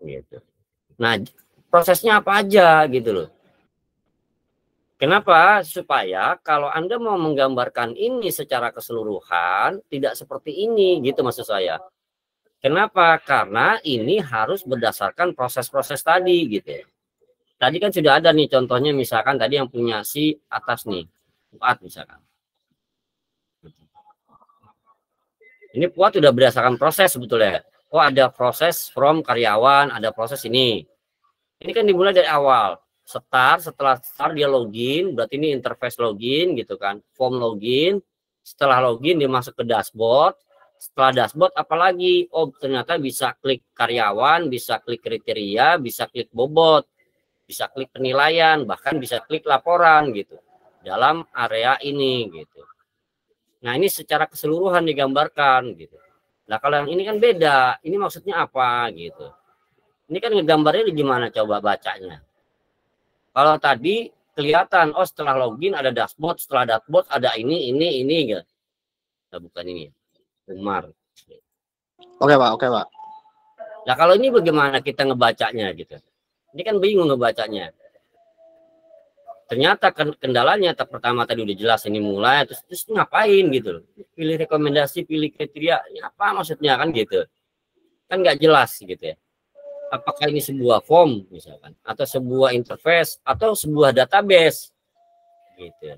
Gitu. Nah, prosesnya apa aja gitu loh. Kenapa? Supaya kalau Anda mau menggambarkan ini secara keseluruhan, tidak seperti ini gitu maksud saya. Kenapa? Karena ini harus berdasarkan proses-proses tadi gitu. Tadi kan sudah ada nih contohnya, misalkan tadi yang punya si atas nih, Fuad misalkan. Ini Fuad sudah berdasarkan proses sebetulnya. Oh, ada proses from karyawan, ada proses ini. Ini kan dimulai dari awal. Setelah start dia login, berarti ini interface login gitu kan. Form login, setelah login dia masuk ke dashboard. Setelah dashboard apalagi? Oh, ternyata bisa klik karyawan, bisa klik kriteria, bisa klik bobot, bisa klik penilaian, bahkan bisa klik laporan gitu dalam area ini gitu. Nah, ini secara keseluruhan digambarkan gitu. Nah, kalau yang ini kan beda. Ini maksudnya apa gitu. Ini kan ngegambarnya gimana coba bacanya. Kalau tadi kelihatan, oh setelah login ada dashboard, setelah dashboard ada ini gitu. Nah, bukan ini. Umar. Oke Pak, oke Pak. Nah, kalau ini bagaimana kita ngebacanya gitu. Ini kan bingung ngebacanya. Ternyata kendalanya pertama tadi udah jelas, ini mulai terus ngapain gitu. Pilih rekomendasi, pilih kriteria, ini apa maksudnya kan gitu. Kan nggak jelas gitu ya. Apakah ini sebuah form misalkan, atau sebuah interface, atau sebuah database gitu.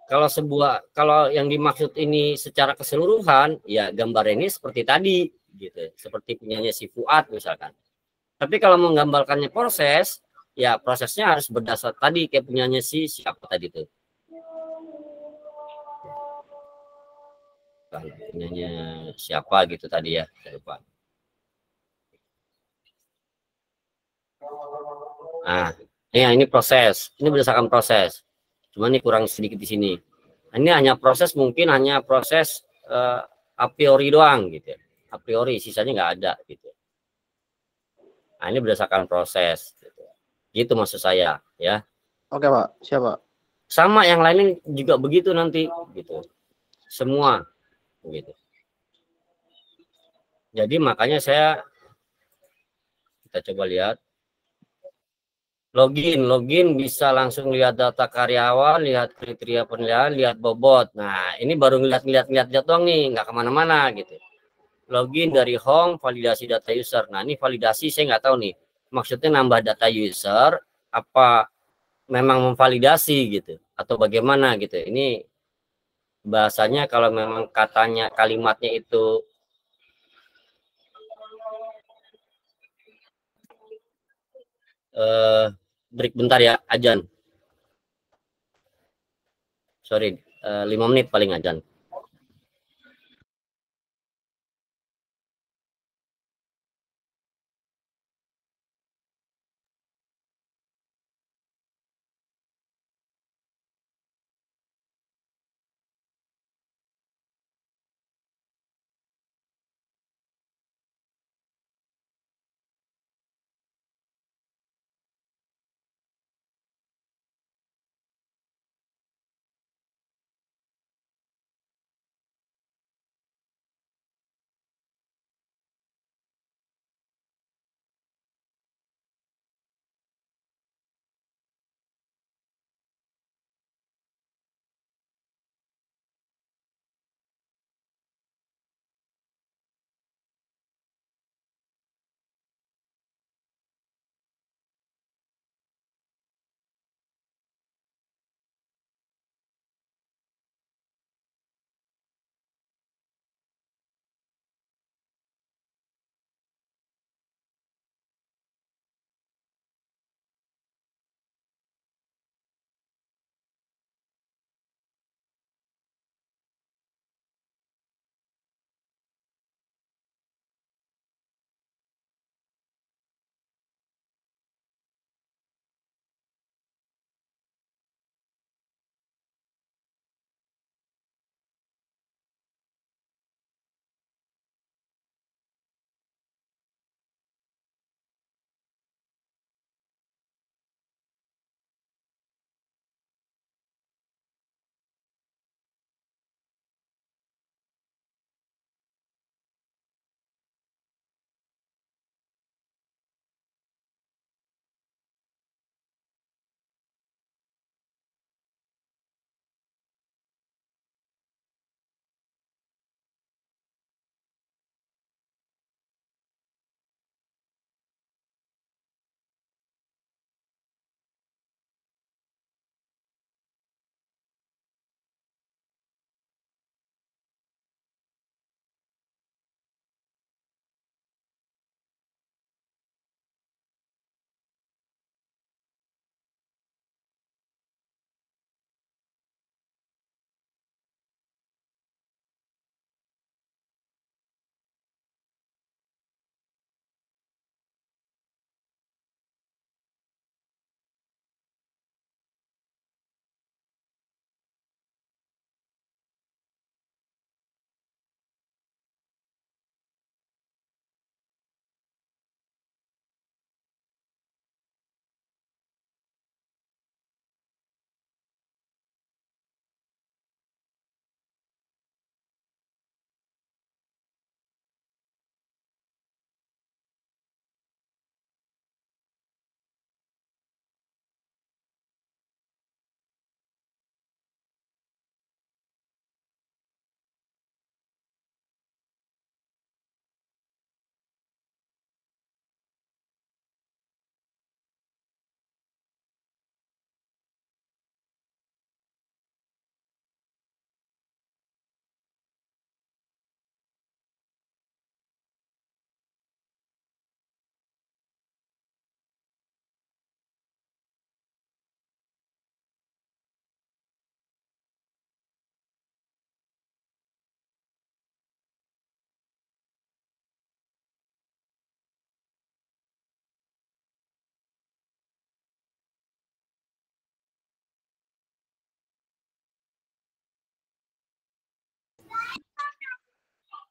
Kalau yang dimaksud ini secara keseluruhan, ya gambar ini seperti tadi gitu, seperti punyanya si Fuad misalkan. Tapi kalau menggambarkannya proses, ya prosesnya harus berdasar tadi kayak punyanya si siapa tadi tuh. Punyanya siapa gitu tadi ya, saya lupa. Nah, ini proses. Ini berdasarkan proses. Cuma ini kurang sedikit di sini. Ini hanya proses, mungkin hanya proses a priori doang gitu. A priori, sisanya nggak ada gitu. Nah, ini berdasarkan proses. Gitu maksud saya ya. Oke Pak, siapa? Sama yang lainnya juga begitu nanti gitu. Semua gitu. Jadi makanya kita coba lihat. Login bisa langsung lihat data karyawan, lihat kriteria penilaian, lihat bobot. Nah, ini baru lihat doang nih, nggak kemana-mana gitu. Login dari home, validasi data user. Nah, ini validasi saya nggak tahu nih. Maksudnya nambah data user, apa memang memvalidasi gitu, atau bagaimana gitu. Ini bahasanya kalau memang katanya kalimatnya itu break bentar ya, ajan. Sorry, 5 menit paling ajan.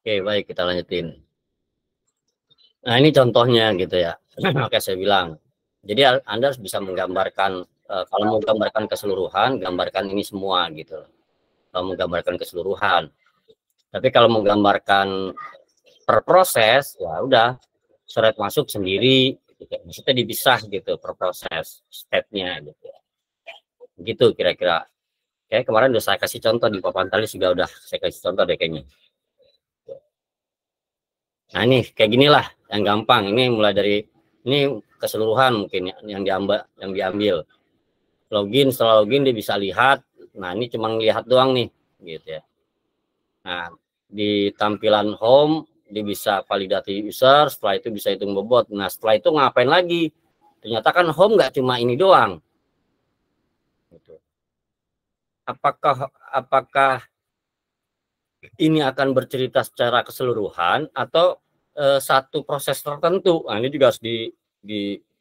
Oke, baik, kita lanjutin. Nah, ini contohnya gitu ya. Oke, saya bilang. Jadi Anda bisa menggambarkan, kalau mau gambarkan keseluruhan, gambarkan ini semua gitu. Kalau menggambarkan keseluruhan. Tapi kalau menggambarkan per proses, ya udah, seret masuk sendiri, gitu. Maksudnya dipisah gitu per proses, step-nya gitu. Gitu kira-kira. Kayak kemarin udah saya kasih contoh di papan tadi juga udah saya kasih contoh deh kayaknya. Nah ini kayak ginilah yang gampang. Ini mulai dari ini keseluruhan mungkin yang diambil. Login, setelah login dia bisa lihat. Nah ini cuma lihat doang nih, gitu ya. Nah di tampilan home dia bisa validasi user. Setelah itu bisa hitung bobot. Nah setelah itu ngapain lagi? Ternyata kan home nggak cuma ini doang. Gitu. Apakah ini akan bercerita secara keseluruhan atau satu proses tertentu? Nah, ini juga harus di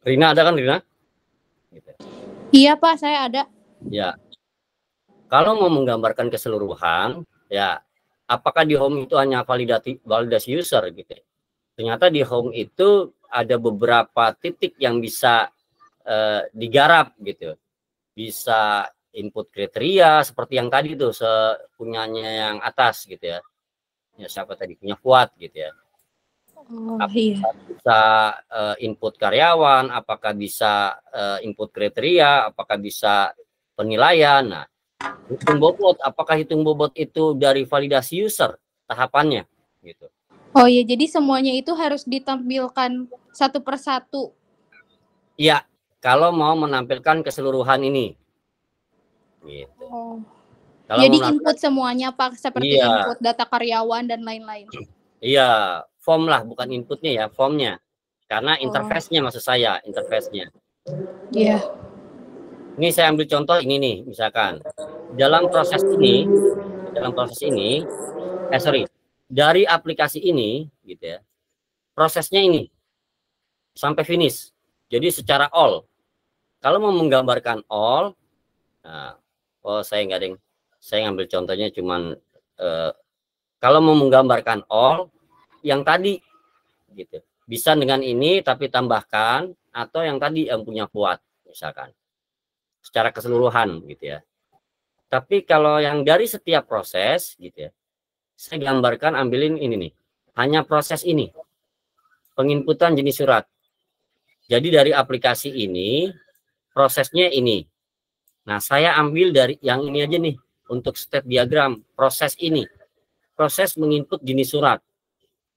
Rina ada kan Rina? Gitu. Iya Pak, saya ada. Ya, kalau mau menggambarkan keseluruhan, ya apakah di home itu hanya validasi user gitu? Ternyata di home itu ada beberapa titik yang bisa digarap gitu, bisa input kriteria seperti yang tadi tuh punyanya yang atas gitu ya. Ya siapa tadi punya Fuad gitu ya. Oh iya. Bisa input karyawan, apakah bisa input kriteria, apakah bisa penilaian. Nah, hitung bobot, apakah hitung bobot itu dari validasi user tahapannya gitu. Oh iya, jadi semuanya itu harus ditampilkan satu persatu. Iya, kalau mau menampilkan keseluruhan ini. Gitu. Oh. Kalau Jadi input semuanya Pak, seperti iya, input data karyawan dan lain-lain. Iya, form lah, bukan inputnya ya, formnya. Karena interface-nya maksud saya, interface-nya. Iya. Ini saya ambil contoh ini nih, misalkan dalam proses ini, dari aplikasi ini, gitu ya, prosesnya ini sampai finish. Jadi secara all. Kalau mau menggambarkan all, nah, saya nggak ada yang, saya ngambil contohnya cuman kalau mau menggambarkan all, yang tadi gitu bisa dengan ini tapi tambahkan atau yang tadi yang punya kuat misalkan secara keseluruhan gitu ya. Tapi kalau yang dari setiap proses gitu ya, saya gambarkan ambilin ini nih, hanya proses ini penginputan jenis surat. Jadi dari aplikasi ini prosesnya ini. Nah saya ambil dari yang ini aja nih untuk step diagram proses ini, proses menginput jenis surat.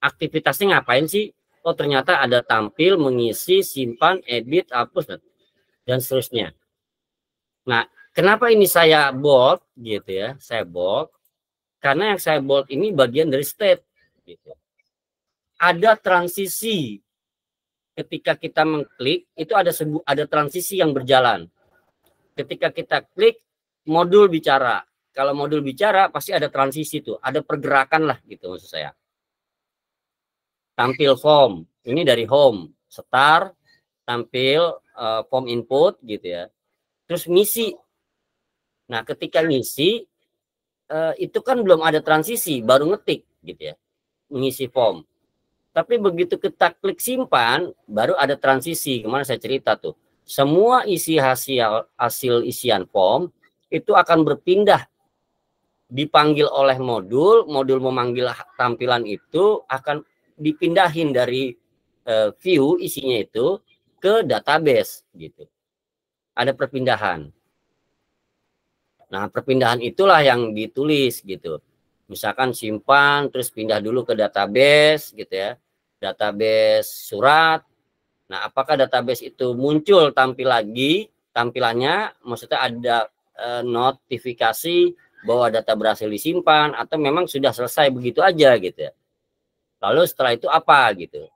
Aktivitasnya ngapain sih? Oh ternyata ada tampil, mengisi, simpan, edit, hapus, dan seterusnya. Nah, kenapa ini saya bold gitu ya? Saya bold karena yang saya bold ini bagian dari step. Gitu. Ada transisi ketika kita mengklik itu ada transisi yang berjalan. Ketika kita klik modul bicara, kalau modul bicara pasti ada transisi tuh, ada pergerakan lah gitu maksud saya. Tampil form, ini dari home, start, tampil form input gitu ya. Terus ngisi. Nah, ketika ngisi itu kan belum ada transisi, baru ngetik gitu ya. Mengisi form. Tapi begitu kita klik simpan, baru ada transisi. Kemarin saya cerita tuh. Semua isi hasil isian form itu akan berpindah dipanggil oleh modul memanggil tampilan itu akan dipindahin dari view isinya itu ke database gitu. Ada perpindahan. Nah, perpindahan itulah yang ditulis gitu. Misalkan simpan terus pindah dulu ke database gitu ya. Database surat. Nah, apakah database itu muncul tampilannya maksudnya ada notifikasi bahwa data berhasil disimpan atau memang sudah selesai begitu aja gitu ya. Lalu setelah itu apa gitu.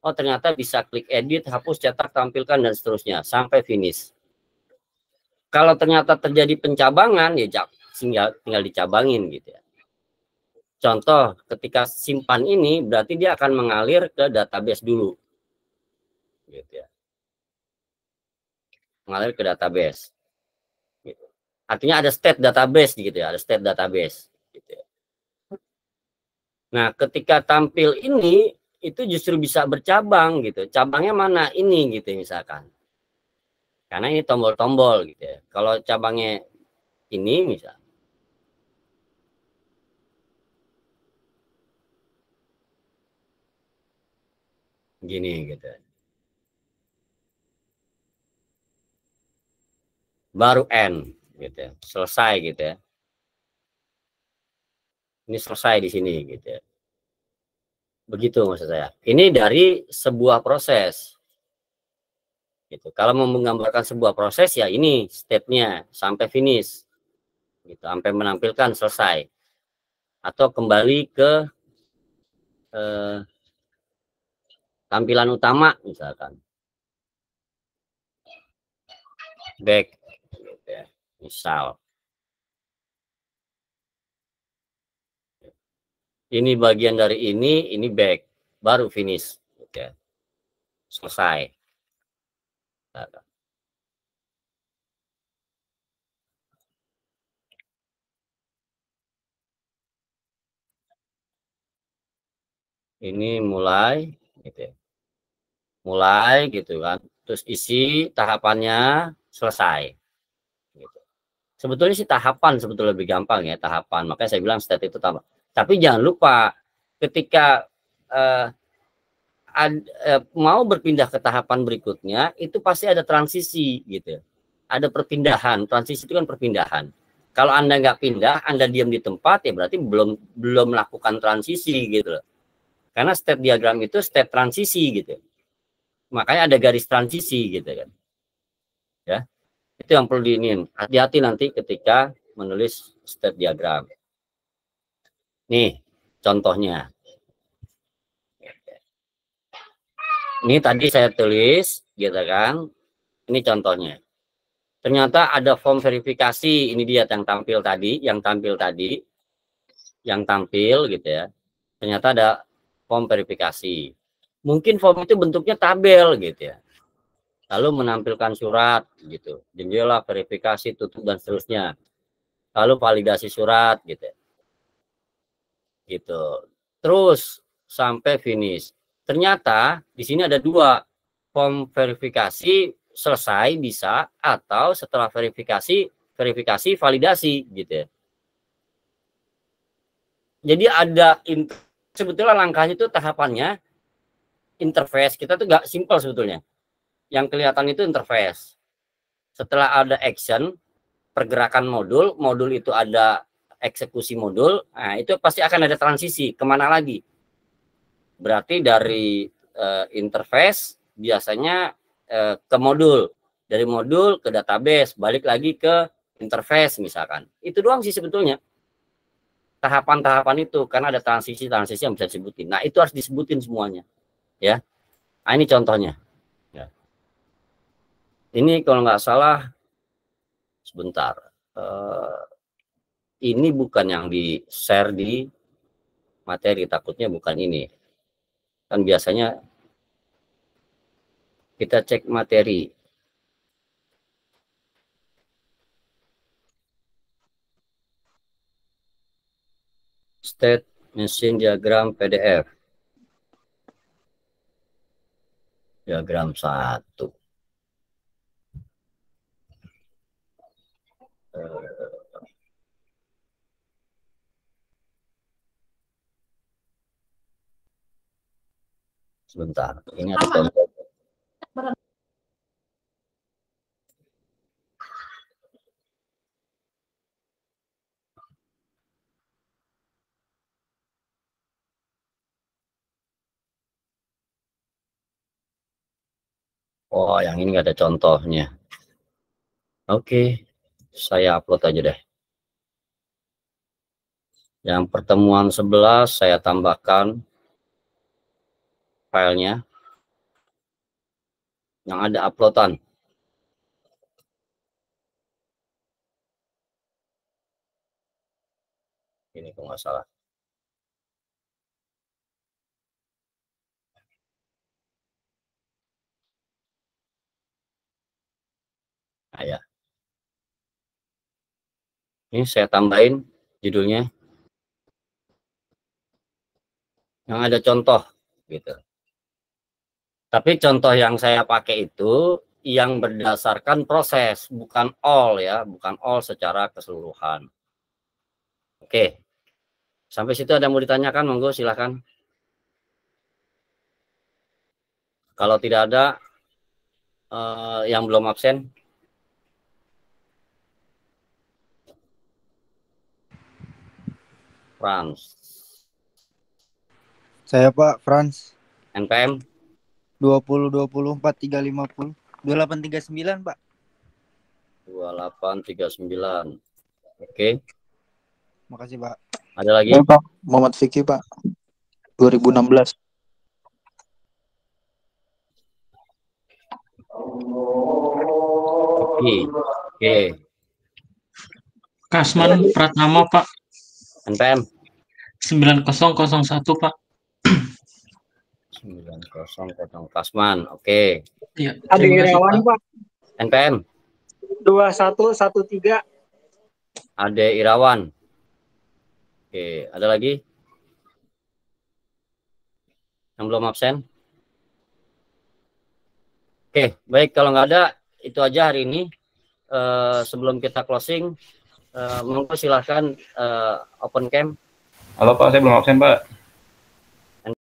Oh ternyata bisa klik edit, hapus, cetak, tampilkan dan seterusnya sampai finish. Kalau ternyata terjadi pencabangan ya tinggal dicabangin gitu ya. Contoh ketika simpan ini berarti dia akan mengalir ke database dulu. Gitu ya. Mengalir ke database. Gitu. Artinya ada state database gitu ya, ada state database gitu ya. Nah, ketika tampil ini itu justru bisa bercabang gitu. Cabangnya mana ini gitu misalkan. Karena ini tombol-tombol gitu ya. Kalau cabangnya ini misal gini gitu. Baru N gitu ya. Selesai gitu ya. Ini selesai di sini gitu ya. Begitu maksud saya. Ini dari sebuah proses. Gitu. Kalau mau menggambarkan sebuah proses ya ini stepnya sampai finish. Gitu, sampai menampilkan selesai. Atau kembali ke tampilan utama misalkan. Back gitu ya. Misal. Ini bagian dari ini back, baru finish. Gitu ya. Selesai. Ini mulai gitu ya. Mulai gitu kan. Terus isi tahapannya selesai. Gitu. Sebetulnya sih tahapan sebetulnya lebih gampang ya, tahapan. Makanya saya bilang step itu tambah. Tapi jangan lupa ketika mau berpindah ke tahapan berikutnya itu pasti ada transisi gitu. Ada perpindahan. Transisi itu kan perpindahan. Kalau Anda nggak pindah, Anda diam di tempat ya berarti belum melakukan transisi gitu loh. Karena step diagram itu step transisi gitu. Makanya ada garis transisi gitu kan. Ya. Itu yang perlu diinin. Hati-hati nanti ketika menulis step diagram. Nih, contohnya. Ini tadi saya tulis gitu kan. Ini contohnya. Ternyata ada form verifikasi, ini dia yang tampil tadi, yang tampil gitu ya. Ternyata ada form verifikasi. Mungkin form itu bentuknya tabel gitu ya. Lalu menampilkan surat gitu, jendela verifikasi tutup dan seterusnya. Lalu validasi surat gitu. Gitu. Terus sampai finish. Ternyata di sini ada dua, form verifikasi selesai bisa atau setelah verifikasi validasi gitu ya. Jadi ada sebetulnya langkahnya itu tahapannya interface kita tuh gak simpel sebetulnya. Yang kelihatan itu interface. Setelah ada action pergerakan modul itu ada eksekusi modul, nah itu pasti akan ada transisi kemana lagi. Berarti dari interface biasanya ke modul, dari modul ke database, balik lagi ke interface misalkan. Itu doang sih sebetulnya tahapan-tahapan itu, karena ada transisi-transisi yang bisa disebutin. Nah itu harus disebutin semuanya, ya. Nah, ini contohnya. Ya. Ini kalau nggak salah, sebentar. Ini bukan yang di share di materi, takutnya bukan ini. Kan biasanya kita cek materi. State machine diagram PDF. Diagram 1. Sebentar, ini ada contoh. Oh, yang ini nggak ada contohnya. Oke, saya upload aja deh. Yang pertemuan 11 saya tambahkan filenya. Yang ada uploadan. Ini kalau nggak salah. Nah, ya. Ini saya tambahin judulnya. yang ada contoh gitu. Tapi contoh yang saya pakai itu yang berdasarkan proses, bukan all ya, bukan all secara keseluruhan. Oke, sampai situ ada yang mau ditanyakan, monggo silahkan. Kalau tidak ada yang belum absen. Frans. Saya Pak Frans. NPM 20 20 43 50 2839 Pak. 2839. Oke. Makasih Pak. Ada lagi? Ya, Pak. Muhammad Fikri, Pak. 2016. Oke. Kasman Pratama, Pak. NPM 9001, Pak. 900 Kasman. Oke. Iya. Ada terima kasih, Irawan, Pak. Pak. NPM 2113. Ade Irawan. Oke, ada lagi? Yang belum absen? Oke, baik, kalau nggak ada, itu aja hari ini. Sebelum kita closing, monggo silahkan open cam. Halo Pak, saya belum absen Pak.